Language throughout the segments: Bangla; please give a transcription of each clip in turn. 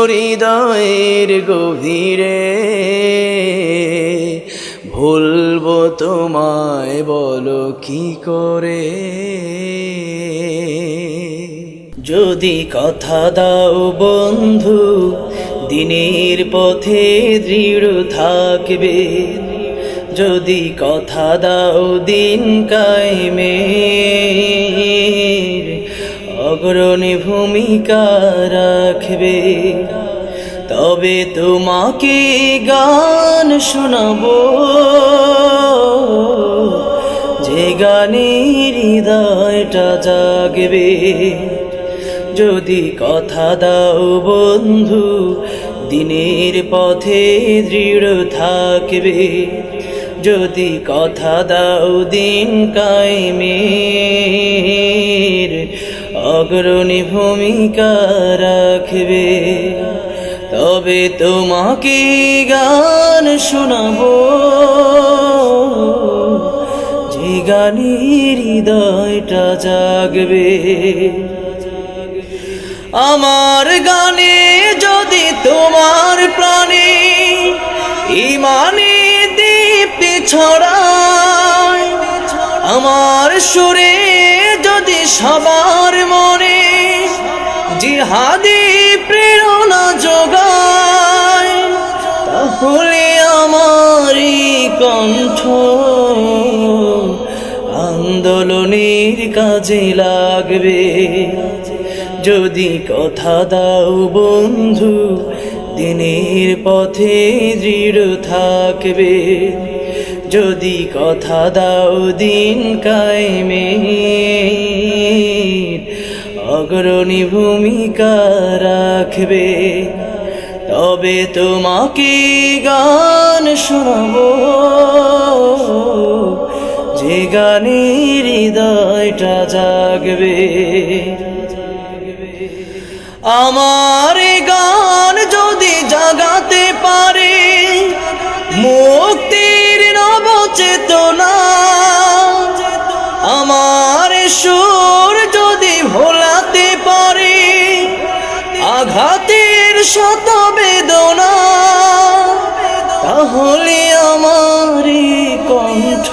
হৃদয়ের গভীরে, ভুলবো তোমায় বলো কি করে। যদি কথা দাও বন্ধু দিনের পথে দৃঢ় থাকবে, যদি কথা দাও দিন কায়েমের অগ্রণী ভূমিকা রাখবে, তবে তোমাকে গান শোনাবো যে গানে হৃদয়টা জাগবে। যদি কথা দাও বন্ধু দিনের পথে দৃঢ় থাকবে, যদি কথা দাও দিন কায়েমের অগ্রণী ভূমিকা রাখবে, তবে তোমাকে গান শোনাবো যে গানে হৃদয়টা জাগবে। আমার গানে যদি তোমার প্রাণে ঈমানে দীপ্তি ছড়ায়, আমার সুরে যদি সবার মনে জিহাদি প্রেরণা যোগায়, তাহলে আমার কণ্ঠ আন্দোলনের কাজে লাগবে। যদি কথা দাও বন্ধু দিনের পথে দৃঢ় থাকবে, যদি কথা দাও দিন কায়েমের অগ্রণী ভূমিকা রাখবে, তবে তোমাকে গান শোনাবো যে গানে হৃদয়টা জাগবে। আমার গান যদি জাগাতে পারে মুক্তির নব চেতনা, আমার সুর যদি ভোলাতে পারে আঘাতের শত বেদনা, তাহলে আমার কণ্ঠ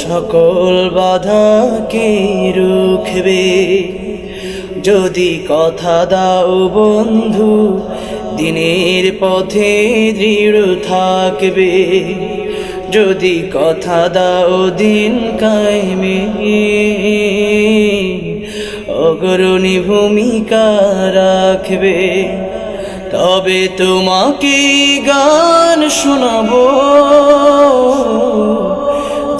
সকল বাধাকে রুখবে। যদি কথা দাও বন্ধু দিনের পথে দৃঢ় থাকবে, যদি কথা দাও দিন কায়েমের অগ্রণী ভূমিকা রাখবে, তবে তোমাকে গান শোনাবো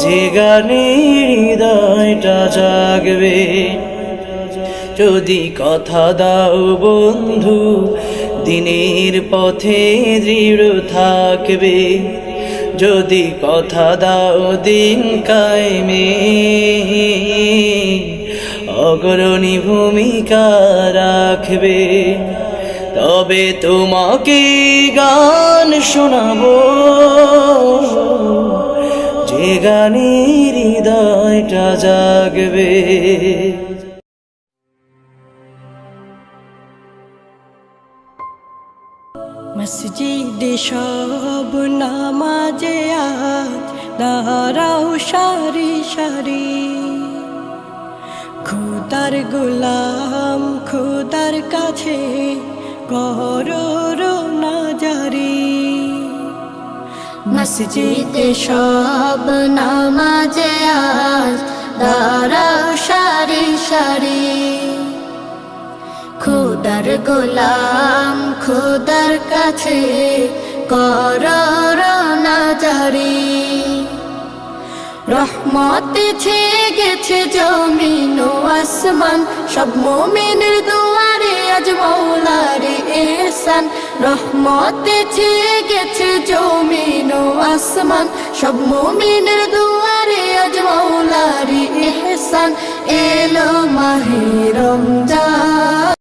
যে গানে হৃদয়টা জাগবে। যদি কথা দাও বন্ধু দিনের পথে দৃঢ় থাকবে, যদি কথা দাও দিন কায়েমের অগ্রণী ভূমিকা রাখবে, তবে তোমাকে গান শোনাবো যে গানে হৃদয়টা জাগবে। মসজিদে সব নামাজে আজ দাঁড়াও সারি সারি, খোদার গোলাম খোদার কাছে করো রোনা জারি। মসজিদে সব নামাজে আজ দাঁড়াও সারি সারি, খোদার গোলাম খোদার কাছে করো রোনা জারি। রহমতে ছেয়ে গেছে জমিন ও আসমান, সব মুমিনের দুয়ারে আজ মওলারে ইহসান। রহমতে ছেয়ে গেছে জমিন ও আসমান, সব মুমিনের দুয়ারে আজ মওলারে ইহসান। এলো মাহে রমজান।